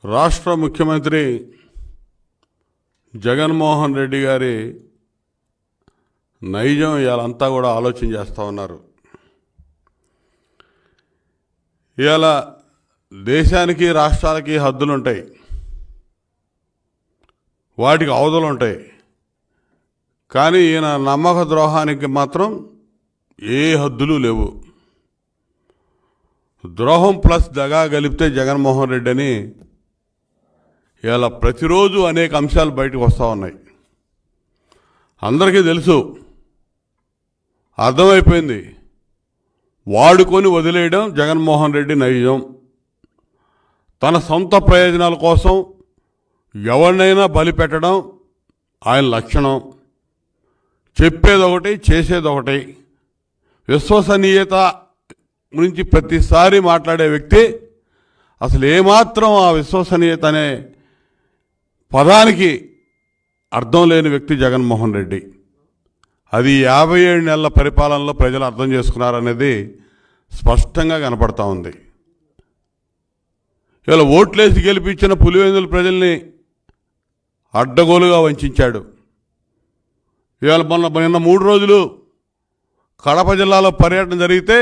రాష్ట్ర ముఖ్యమంత్రి జగన్మోహన్ రెడ్డి గారి నైజం ఇవాళంతా కూడా ఆలోచన చేస్తూ ఉన్నారు. ఇవాళ దేశానికి రాష్ట్రాలకి హద్దులు ఉంటాయి, వాటికి అవధులు ఉంటాయి. కానీ ఈయన నమ్మక ద్రోహానికి మాత్రం ఏ హద్దులు లేవు. ద్రోహం ప్లస్ దగా కలిపితే జగన్మోహన్ రెడ్డి అని ఇలా ప్రతిరోజు అనేక అంశాలు బయటకు వస్తూ ఉన్నాయి. అందరికీ తెలుసు, అర్థమైపోయింది. వాడుకొని వదిలేయడం జగన్మోహన్ రెడ్డి నైజం. తన సొంత ప్రయోజనాల కోసం ఎవరినైనా బలి పెట్టడం ఆయన లక్షణం. చెప్పేదొకటి, చేసేదొకటి. విశ్వసనీయత గురించి ప్రతిసారి మాట్లాడే వ్యక్తి అసలు ఏమాత్రం ఆ విశ్వసనీయత అనే పదానికి అర్థం లేని వ్యక్తి జగన్మోహన్ రెడ్డి. అది 57 నెలల పరిపాలనలో ప్రజలు అర్థం చేసుకున్నారనేది స్పష్టంగా కనపడతా ఉంది. ఇలా ఓట్లేసి గెలిపించిన పులివెందుల ప్రజల్ని అడ్డగోలుగా వంచాడు. ఇవాళ నిన్న 3 రోజులు కడప జిల్లాలో పర్యటన జరిగితే,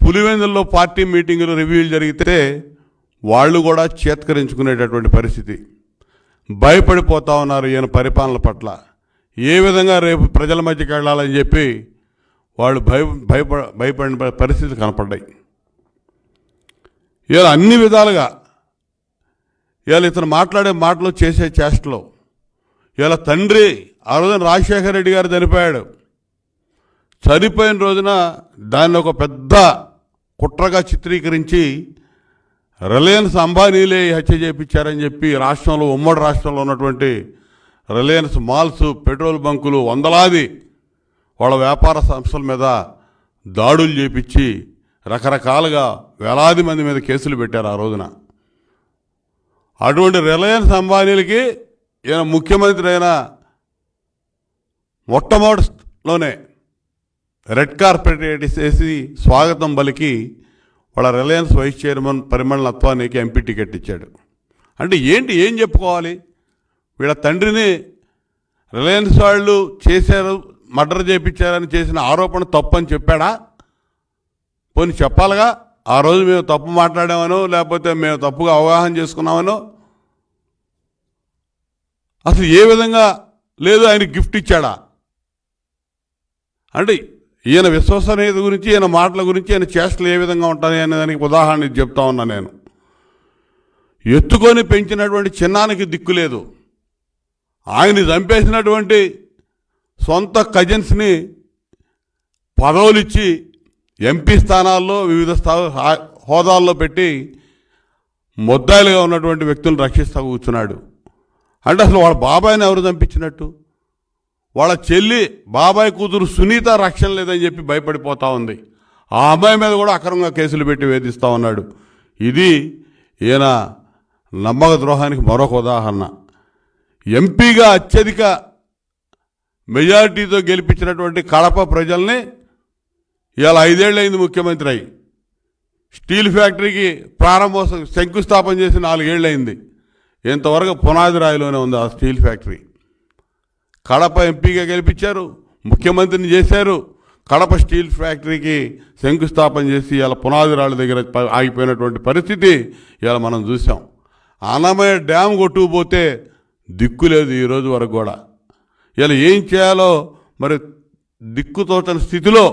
పులివెందుల్లో పార్టీ మీటింగులు రివ్యూలు జరిగితే వాళ్ళు కూడా చేత్కరించుకునేటటువంటి పరిస్థితి. భయపడిపోతా ఉన్నారు ఈయన పరిపాలన పట్ల. ఏ విధంగా రేపు ప్రజల మధ్యకి వెళ్ళాలని చెప్పి వాళ్ళు భయపడిన పరిస్థితులు కనపడ్డాయి. ఇవాళ అన్ని విధాలుగా ఇవాళ ఇతను మాట్లాడే మాటలు, చేసే చేష్టలు. ఇవాళ తండ్రి ఆ రోజున రాజశేఖర రెడ్డి గారు చనిపోయాడు. చనిపోయిన రోజున దాన్ని ఒక పెద్ద కుట్రగా చిత్రీకరించి రిలయన్స్ అంబానీలే హత్య చేయించారని చెప్పి రాష్ట్రంలో, ఉమ్మడి రాష్ట్రంలో ఉన్నటువంటి రిలయన్స్ మాల్స్, పెట్రోల్ బంకులు, వందలాది వాళ్ళ వ్యాపార సంస్థల మీద దాడులు చేపించి రకరకాలుగా వేలాది మంది మీద కేసులు పెట్టారు ఆ రోజున. అటువంటి రిలయన్స్ అంబానీలకి ఈయన ముఖ్యమంత్రి అయిన మొట్టమొదటిలోనే రెడ్ కార్పెట్ వేసి స్వాగతం పలికి వాళ్ళ రిలయన్స్ వైస్ చైర్మన్ పరిమళ నత్వానికి ఎంపీ టికెట్ ఇచ్చాడు. అంటే ఏం చెప్పుకోవాలి? వీళ్ళ తండ్రిని రిలయన్స్ వాళ్ళు చేశారు, మర్డర్ చేయించారని చేసిన ఆరోపణ తప్పని చెప్పాడా? పోనీ చెప్పాలిగా. ఆ రోజు మేము తప్పు మాట్లాడామనో, లేకపోతే మేము తప్పుగా అవగాహన చేసుకున్నామనో. అసలు ఏ విధంగా లేదు, ఆయన గిఫ్ట్ ఇచ్చాడా? అంటే ఈయన విశ్వసనీయత గురించి, ఈయన మాటల గురించి, ఈయన చేష్టలు ఏ విధంగా ఉంటాయి అనే దానికి ఉదాహరణ చెప్తా ఉన్నా నేను. ఎత్తుకొని పెంచినటువంటి చిన్నానికి దిక్కు లేదు. ఆయన్ని చంపేసినటువంటి సొంత కజిన్స్ని పదవులు ఇచ్చి ఎంపీ స్థానాల్లో వివిధ హోదాల్లో పెట్టి ముద్దాయిలుగా ఉన్నటువంటి వ్యక్తులను రక్షిస్తూ కూర్చున్నాడు. అంటే అసలు వాళ్ళ బాబాయిని ఎవరు చంపించినట్టు? వాళ్ళ చెల్లి, బాబాయ్ కూతురు సునీత రక్షణ లేదని చెప్పి భయపడిపోతూ ఉంది. ఆ అమ్మాయి మీద కూడా అక్రమంగా కేసులు పెట్టి వేధిస్తూ ఉన్నాడు. ఇది ఈయన నమ్మక ద్రోహానికి మరొక ఉదాహరణ. ఎంపీగా అత్యధిక మెజారిటీతో గెలిపించినటువంటి కడప ప్రజల్ని ఇవాళ 5 ఏళ్ళు అయింది ముఖ్యమంత్రి అయి. స్టీల్ ఫ్యాక్టరీకి శంకుస్థాపన చేసి 4 ఏళ్ళు అయింది. ఇంతవరకు పునాది రాయిలోనే ఉంది ఆ స్టీల్ ఫ్యాక్టరీ. కడప ఎంపీగా గెలిపించారు, ముఖ్యమంత్రిని చేశారు. కడప స్టీల్ ఫ్యాక్టరీకి శంకుస్థాపన చేసి ఇవాళ పునాది రాళ్ళ దగ్గర ఆగిపోయినటువంటి పరిస్థితి ఇవాళ మనం చూసాం. అన్నమయ్య డ్యామ్ కొట్టుకుపోతే దిక్కు లేదు ఈ రోజు వరకు కూడా. ఇలా ఏం చేయాలో మరి దిక్కుతోచని స్థితిలో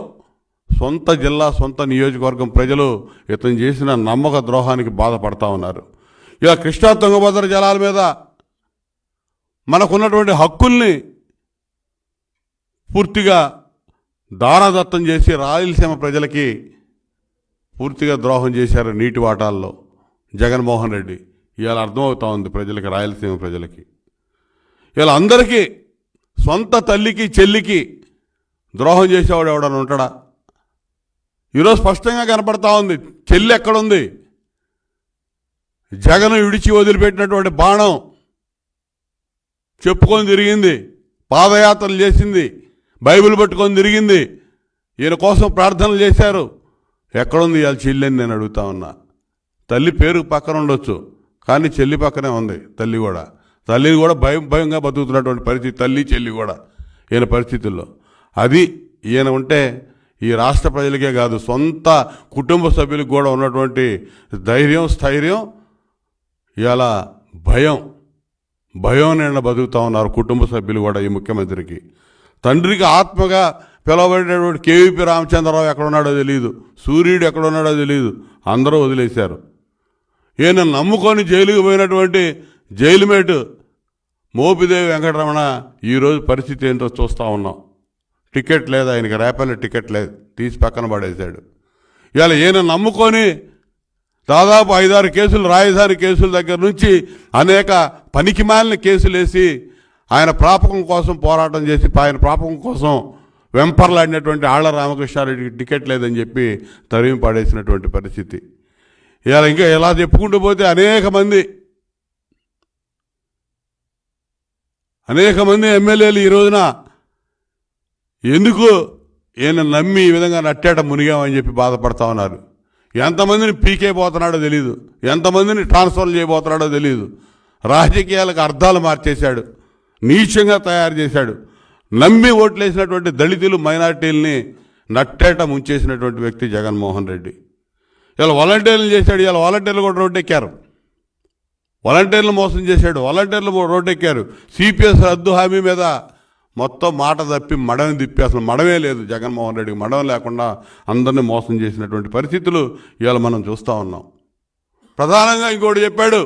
సొంత జిల్లా, సొంత నియోజకవర్గం ప్రజలు ఇతను చేసిన నమ్మక ద్రోహానికి బాధపడతా ఉన్నారు. ఇలా కృష్ణా తుంగభద్ర జలాల మీద మనకున్నటువంటి హక్కుల్ని పూర్తిగా దానదత్తం చేసి రాయలసీమ ప్రజలకి పూర్తిగా ద్రోహం చేశారు నీటి వాటాల్లో జగన్మోహన్ రెడ్డి. ఇవాళ అర్థమవుతా ఉంది ప్రజలకి, రాయలసీమ ప్రజలకి. ఇలా అందరికీ, సొంత తల్లికి, చెల్లికి ద్రోహం చేసేవాడు ఎవడని ఉంటాడా? ఈరోజు స్పష్టంగా కనపడతా ఉంది. చెల్లి ఎక్కడుంది? జగన్ విడిచి వదిలిపెట్టినటువంటి బాణం చెప్పుకొని తిరిగింది, పాదయాత్రలు చేసింది, బైబిల్ పట్టుకొని తిరిగింది, ఈయన కోసం ప్రార్థనలు చేశారు. ఎక్కడుంది ఇవాళ చెల్లి అని నేను అడుగుతా ఉన్నా. తల్లి పేరు పక్కన ఉండొచ్చు, కానీ చెల్లి పక్కనే ఉంది తల్లిని కూడా భయంగా బతుకుతున్నటువంటి పరిస్థితి, తల్లి చెల్లి కూడా ఈయన పరిస్థితుల్లో. అది ఈయన ఉంటే ఈ రాష్ట్ర ప్రజలకే కాదు, సొంత కుటుంబ సభ్యులకు కూడా ఉన్నటువంటి ధైర్యం స్థైర్యం ఇలా భయం నిండా బతుకుతూ ఉన్నారు కుటుంబ సభ్యులు కూడా. ఈ ముఖ్యమంత్రికి తండ్రికి ఆత్మగా పిలవబడినటువంటి కేవీపీ రామచంద్రరావు ఎక్కడున్నాడో తెలియదు, సూర్యుడు ఎక్కడున్నాడో తెలియదు, అందరూ వదిలేశారు. ఈయన నమ్ముకొని జైలుకు పోయినటువంటి జైలుమేటు మోపిదేవి వెంకటరమణ ఈరోజు పరిస్థితి ఏంటో చూస్తూ ఉన్నాం. టికెట్ లేదు ఆయనకి, రేపల్లి టికెట్ లేదు, తీసి పక్కన పడేశాడు. ఇవాళ ఈయన నమ్ముకొని దాదాపు 5-6 కేసులు, రాజధాని కేసుల దగ్గర నుంచి అనేక పనికిమాలిన కేసులు వేసి ఆయన ప్రాపకం కోసం పోరాటం చేసి ఆయన ప్రాపకం కోసం వెంపర్లాడినటువంటి ఆళ్ల రామకృష్ణారెడ్డికి టికెట్ లేదని చెప్పి తరిమి పడేసినటువంటి పరిస్థితి. ఇవాళ ఇంకా ఇలా చెప్పుకుంటూ పోతే అనేక మంది ఎమ్మెల్యేలు ఈ రోజున ఎందుకు ఈయన నమ్మి ఈ విధంగా నట్టేట మునిగామని చెప్పి బాధపడతా ఉన్నారు. ఎంతమందిని పీకే పోతున్నాడో తెలియదు, ఎంతమందిని ట్రాన్స్ఫర్లు చేయబోతున్నాడో తెలియదు. రాజకీయాలకు అర్థాలు మార్చేశాడు, నీచంగా తయారు చేశాడు. నమ్మి ఓట్లేసినటువంటి దళితులు మైనార్టీలని నట్టేట ముంచేసినటువంటి వ్యక్తి జగన్మోహన్ రెడ్డి. ఇలా వాలంటీర్లు చేశాడు, ఇలా వాలంటీర్లు కూడా రోడ్డెక్కారు, వాలంటీర్లు మోసం చేశాడు, వాలంటీర్లు రోడ్డెక్కారు. సిపిఎస్ రద్దు హామీ మీద మొత్తం మాట తప్పి మడని తిప్పి అసలు మడమే లేదు జగన్మోహన్ రెడ్డికి. మడం లేకుండా అందరినీ మోసం చేసినటువంటి పరిస్థితులు ఇవాళ మనం చూస్తూ ఉన్నాం. ప్రధానంగా ఇంకోటి చెప్పాడు,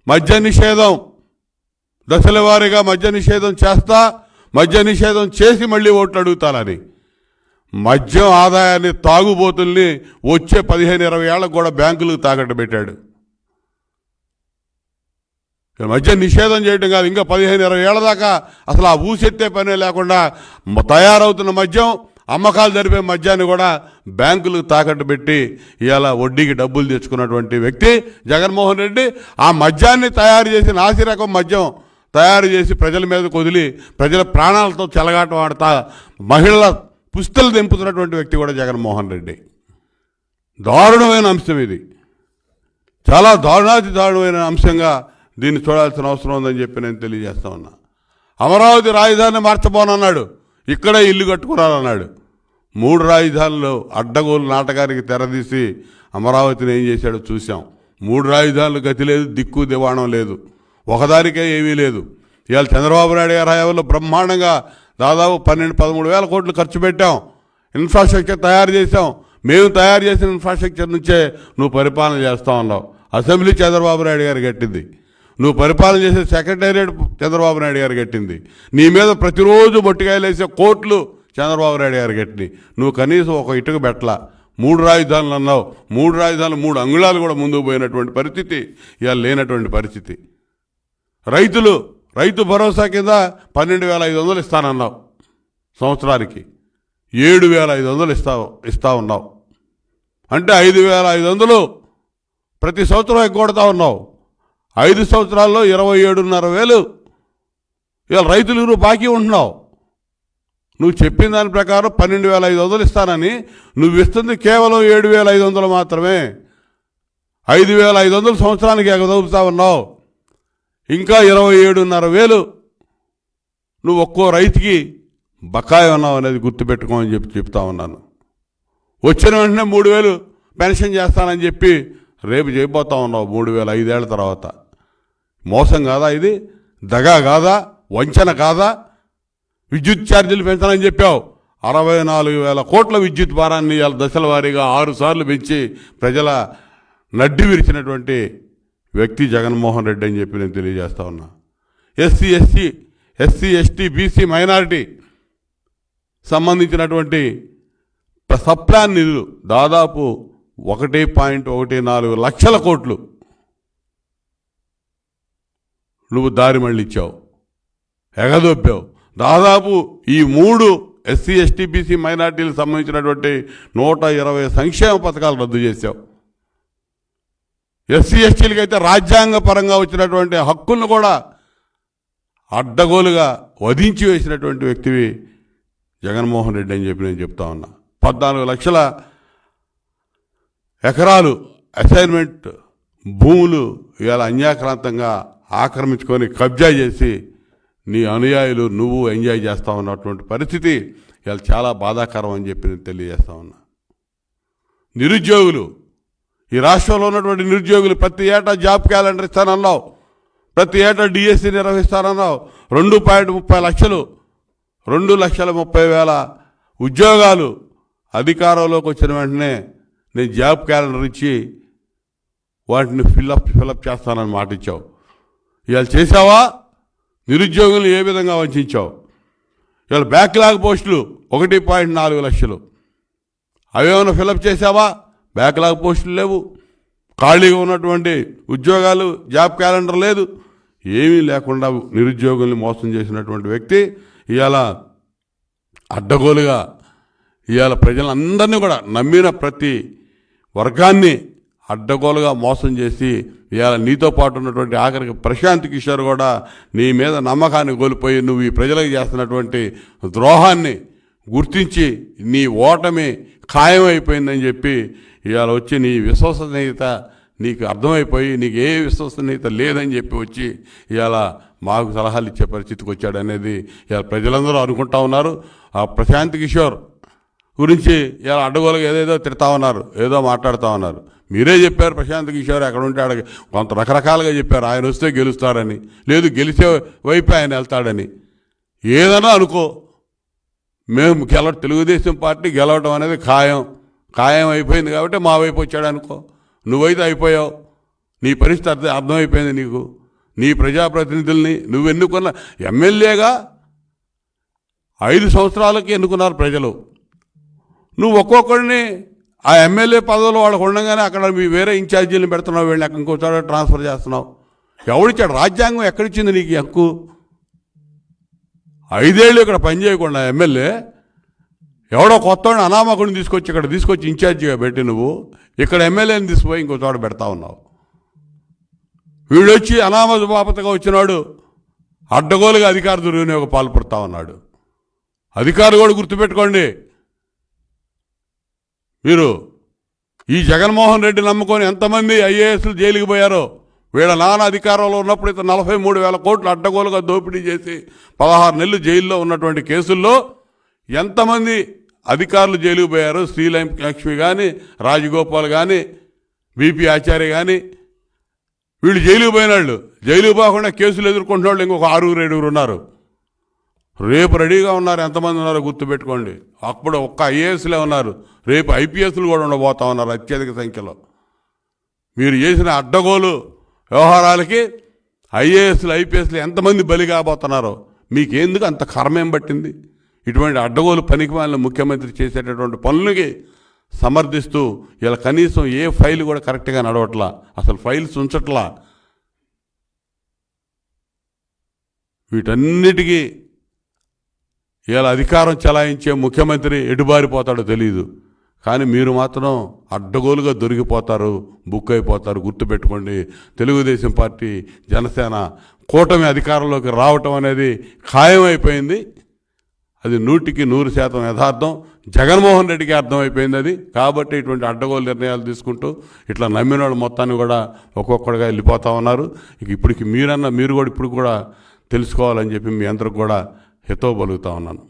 మద్య నిషేధం దశల వారీగా మద్య నిషేధం చేస్తా, మద్య నిషేధం చేసి మళ్ళీ ఓట్లు అడుగుతానని. మద్యం ఆదాయాన్ని తాగుబోతుల్ని వచ్చే 15-20 ఏళ్ళకు కూడా బ్యాంకులకు తాకట్టు పెట్టాడు. మద్య నిషేధం చేయడం కాదు, ఇంకా 15-20 ఏళ్ల దాకా అసలు ఆ ఊసెత్తే పనే లేకుండా తయారవుతున్న మద్యం, అమ్మకాలు జరిపే మద్యాన్ని కూడా బ్యాంకులకు తాకట్టు పెట్టి ఇవాళ వడ్డీకి డబ్బులు తెచ్చుకున్నటువంటి వ్యక్తి జగన్మోహన్ రెడ్డి. ఆ మద్యాన్ని తయారు చేసి నాసిరకం మద్యం తయారు చేసి ప్రజల మీదకు వదిలి ప్రజల ప్రాణాలతో చెలగాటం ఆడతా మహిళల పుస్తలు దింపుతున్నటువంటి వ్యక్తి కూడా జగన్మోహన్ రెడ్డి. దారుణమైన అంశం ఇది, చాలా దారుణమైన అంశంగా దీన్ని చూడాల్సిన అవసరం ఉందని చెప్పి నేను తెలియజేస్తా ఉన్నా. అమరావతి రాజధానిని మార్చబోనన్నాడు, ఇక్కడే ఇల్లు కట్టుకున్నారన్నాడు. 3 రాజధానులు అడ్డగోలు నాటకానికి తెరదీసి అమరావతిని ఏం చేశాడో చూసాం. 3 రాజధానులు గతి లేదు, దిక్కు దివాణం లేదు, ఒకదానికే ఏమీ లేదు. ఇవాళ చంద్రబాబు నాయుడు గారి హయాంలో బ్రహ్మాండంగా దాదాపు 12-13 వేల కోట్లు ఖర్చు పెట్టాం, ఇన్ఫ్రాస్ట్రక్చర్ తయారు చేసాం. మేము తయారు చేసిన ఇన్ఫ్రాస్ట్రక్చర్ నుంచే నువ్వు పరిపాలన చేస్తూ ఉన్నావు. అసెంబ్లీ చంద్రబాబు నాయుడు గారు కట్టింది, నువ్వు పరిపాలన చేసే సెక్రటేరియట్ చంద్రబాబు నాయుడు గారు కట్టింది, నీ మీద ప్రతిరోజు బొట్టికాయలు వేసే కోర్టులు చంద్రబాబు నాయుడు గారు కట్టినాయి. నువ్వు కనీసం ఒక ఇటుక పెట్టలా. 3 రాజధానులు అన్నావు, 3 రాజధానులు 3 అంగుళాలు కూడా ముందుకు పోయినటువంటి పరిస్థితి ఇవాళ లేనటువంటి పరిస్థితి. రైతు భరోసా కింద 12,500 ఇస్తానన్నావు, సంవత్సరానికి 7,500 ఇస్తా ఉన్నావు. అంటే 5,500 ప్రతి సంవత్సరం ఎగ్గొడతా ఉన్నావు. 5 సంవత్సరాల్లో 27,500 ఇవాళ రైతులకు నువ్వు బాకీ ఉంటున్నావు. నువ్వు చెప్పిన దాని ప్రకారం 12,500 ఇస్తానని నువ్వు ఇస్తుంది కేవలం 7,500 మాత్రమే. 5,500 సంవత్సరానికి ఎగదొబ్బుతా ఉన్నావు. ఇంకా 27,500 నువ్వు ఒక్కో రైతుకి బకాయి ఉన్నావు అనేది గుర్తుపెట్టుకోమని చెప్తా ఉన్నాను. వచ్చిన వెంటనే 3,000 పెన్షన్ చేస్తానని చెప్పి రేపు చేయబోతా ఉన్నావు 3,000 5 ఏళ్ల తర్వాత. మోసం కాదా ఇది? దగా కాదా? వంచన కాదా? విద్యుత్ ఛార్జీలు పెంచాలని చెప్పావు, 64,000 కోట్ల విద్యుత్ భారాన్ని ఇవాళ దశల వారీగా 6 సార్లు పెంచి ప్రజల నడ్డి విరిచినటువంటి వ్యక్తి జగన్మోహన్ రెడ్డి అని చెప్పి నేను తెలియజేస్తా ఉన్నా. ఎస్సీ ఎస్టీ బీసీ మైనారిటీ సంబంధించినటువంటి సప్లాన్ నిధులు దాదాపు 1.14 లక్షల కోట్లు నువ్వు దారి మళ్ళీ ఇచ్చావు, ఎగదొప్పావు. దాదాపు ఈ 3 ఎస్సీ ఎస్టీ బీసీ మైనార్టీలకు సంబంధించినటువంటి 120 సంక్షేమ పథకాలు రద్దు చేశావు. ఎస్సీ ఎస్టీలకి అయితే రాజ్యాంగ పరంగా వచ్చినటువంటి హక్కులను కూడా అడ్డగోలుగా వధించి వేసినటువంటి వ్యక్తివి జగన్మోహన్ రెడ్డి అని చెప్పి నేను చెప్తా ఉన్నా. 14 లక్షల ఎకరాలు అసైన్మెంట్ భూములు ఇవాళ అన్యాక్రాంతంగా ఆక్రమించుకొని కబ్జా చేసి నీ అనుయాయులు నువ్వు ఎంజాయ్ చేస్తా ఉన్నటువంటి పరిస్థితి ఇవాళ చాలా బాధాకరం అని చెప్పి నేను తెలియజేస్తా ఉన్నా. నిరుద్యోగులు, ఈ రాష్ట్రంలో ఉన్నటువంటి నిరుద్యోగులు ప్రతి ఏటా జాబ్ క్యాలెండర్ ఇస్తానన్నావు, ప్రతి ఏటా డిఎస్సి నిర్వహిస్తానన్నావు. 2.30 లక్షలు, 2,30,000 ఉద్యోగాలు అధికారంలోకి వచ్చిన వెంటనే నేను జాబ్ క్యాలెండర్ ఇచ్చి వాటిని ఫిలప్ చేస్తానని మాట ఇచ్చావు. ఇవాళ చేసావా? నిరుద్యోగులను ఏ విధంగా వంచావు? ఇవాళ బ్యాక్లాగ్ పోస్టులు 1.4 లక్షలు, అవేమైనా ఫిలప్ చేసావా? బ్యాక్లాగ్ పోస్టులు లేవు, ఖాళీగా ఉన్నటువంటి ఉద్యోగాలు, జాబ్ క్యాలెండర్ లేదు, ఏమీ లేకుండా నిరుద్యోగుల్ని మోసం చేసినటువంటి వ్యక్తి ఇవాళ అడ్డగోలుగా ఇవాళ ప్రజలందరినీ కూడా నమ్మిన ప్రతి వర్గాన్ని అడ్డగోలుగా మోసం చేసి ఇవాళ నీతో పాటు ఉన్నటువంటి ఆఖరికి ప్రశాంత్ కిషోర్ కూడా నీ మీద నమ్మకాన్ని కోల్పోయి నువ్వు ఈ ప్రజలకు చేస్తున్నటువంటి ద్రోహాన్ని గుర్తించి నీ ఓటమి ఖాయమైపోయిందని చెప్పి ఇవాళ వచ్చి నీ విశ్వసనీయత నీకు అర్థమైపోయి నీకు ఏ విశ్వసనీయత లేదని చెప్పి వచ్చి ఇవాళ మాకు సలహాలు ఇచ్చే పరిస్థితికి వచ్చాడు అనేది ఇవాళ ప్రజలందరూ అనుకుంటా ఉన్నారు. ఆ ప్రశాంత్ కిషోర్ గురించి ఇలా అడ్డగోలుగా ఏదేదో తిడతా ఉన్నారు, ఏదో మాట్లాడుతూ ఉన్నారు. మీరే చెప్పారు ప్రశాంత్ కిషోర్ ఎక్కడ ఉంటే ఆడ కొంత రకరకాలుగా చెప్పారు. ఆయన వస్తే గెలుస్తారని, లేదు గెలిచే వైపు ఆయన వెళ్తాడని. ఏదైనా అనుకో, మేము తెలుగుదేశం పార్టీ గెలవడం అనేది ఖాయం అయిపోయింది కాబట్టి మా వైపు వచ్చాడు అనుకో. నువ్వైతే అయిపోయావు, నీ పరిస్థితి అర్థమైపోయింది నీకు. నీ ప్రజాప్రతినిధుల్ని నువ్వు ఎన్నుకున్న ఎమ్మెల్యేగా 5 సంవత్సరాలకి ఎన్నుకున్నారు ప్రజలు. నువ్వు ఒక్కొక్కడిని ఆ ఎమ్మెల్యే పదవులు వాళ్ళకు ఉండగానే అక్కడ మీ వేరే ఇన్ఛార్జీలను పెడుతున్నావు, వీళ్ళని అక్కడ ఇంకో చోట ట్రాన్స్ఫర్ చేస్తున్నావు. ఎవడిచ్చాడు? రాజ్యాంగం ఎక్కడిచ్చింది నీకు హక్కు? 5 ఏళ్ళు ఇక్కడ పనిచేయకుండా ఎమ్మెల్యే ఎవడో కొత్తవాడిని అనామకుడిని తీసుకొచ్చి ఇన్ఛార్జిగా పెట్టి నువ్వు ఇక్కడ ఎమ్మెల్యేని తీసుకుపోయి ఇంకో చోట పెడతా ఉన్నావు. వీడొచ్చి అనామత బాపతగా వచ్చినాడు అడ్డగోలుగా అధికార దుర్వినియోగం పాల్పడుతూ ఉన్నాడు. అధికారులు కూడా గుర్తుపెట్టుకోండి, మీరు ఈ జగన్మోహన్ రెడ్డి నమ్ముకొని ఎంతమంది ఐఏఎస్లు జైలుకి పోయారో. వీళ్ళ నాన్న అధికారంలో ఉన్నప్పుడు ఇతను 43,000 కోట్లు అడ్డగోలుగా దోపిడీ చేసి 16 నెలలు జైల్లో ఉన్నటువంటి కేసుల్లో ఎంతమంది అధికారులు జైలుకి పోయారు? శ్రీలక్ష్మి కానీ, రాజగోపాల్ కానీ, బీపీ ఆచార్య కానీ, వీళ్ళు జైలుకి పోయినాళ్ళు. జైలుకి పోకుండా కేసులు ఎదుర్కొంటున్న వాళ్ళు ఇంకొక 6-7 ఉన్నారు. రేపు రెడీగా ఉన్నారు. ఎంతమంది ఉన్నారో గుర్తుపెట్టుకోండి. అప్పుడు ఒక్క ఐఏఎస్లే ఉన్నారు, రేపు ఐపీఎస్లు కూడా ఉండబోతా ఉన్నారు అత్యధిక సంఖ్యలో. మీరు చేసిన అడ్డగోలు వ్యవహారాలకి ఐఏఎస్లు ఐపీఎస్లు ఎంతమంది బలి కాబోతున్నారో మీకెందుకు అంత కర్మేం పట్టింది? ఇటువంటి అడ్డగోలు పనికిమాలిన ముఖ్యమంత్రి చేసేటటువంటి పనులకి సమర్థిస్తూ ఇలా కనీసం ఏ ఫైల్ కూడా కరెక్ట్గా నడవట్లా, అసలు ఫైల్స్ ఉంచట్లా. వీటన్నిటికీ ఇలా అధికారం చలాయించే ముఖ్యమంత్రి ఎటుబారిపోతాడో తెలియదు, కానీ మీరు మాత్రం అడ్డగోలుగా దొరికిపోతారు, బుక్ అయిపోతారు. గుర్తుపెట్టుకోండి, తెలుగుదేశం పార్టీ, జనసేన కూటమి అధికారంలోకి రావటం అనేది ఖాయమైపోయింది. అది 100% యథార్థం. జగన్మోహన్ రెడ్డికి అర్థమైపోయింది అది. కాబట్టి ఇటువంటి అడ్డగోలు నిర్ణయాలు తీసుకుంటూ ఇట్లా నమ్మిన వాళ్ళు మొత్తాన్ని కూడా ఒక్కొక్కడిగా వెళ్ళిపోతూ ఉన్నారు. మీరు కూడా ఇప్పుడు కూడా తెలుసుకోవాలని చెప్పి మీ అందరికి కూడా హితవు పలుకుతా ఉన్నాను.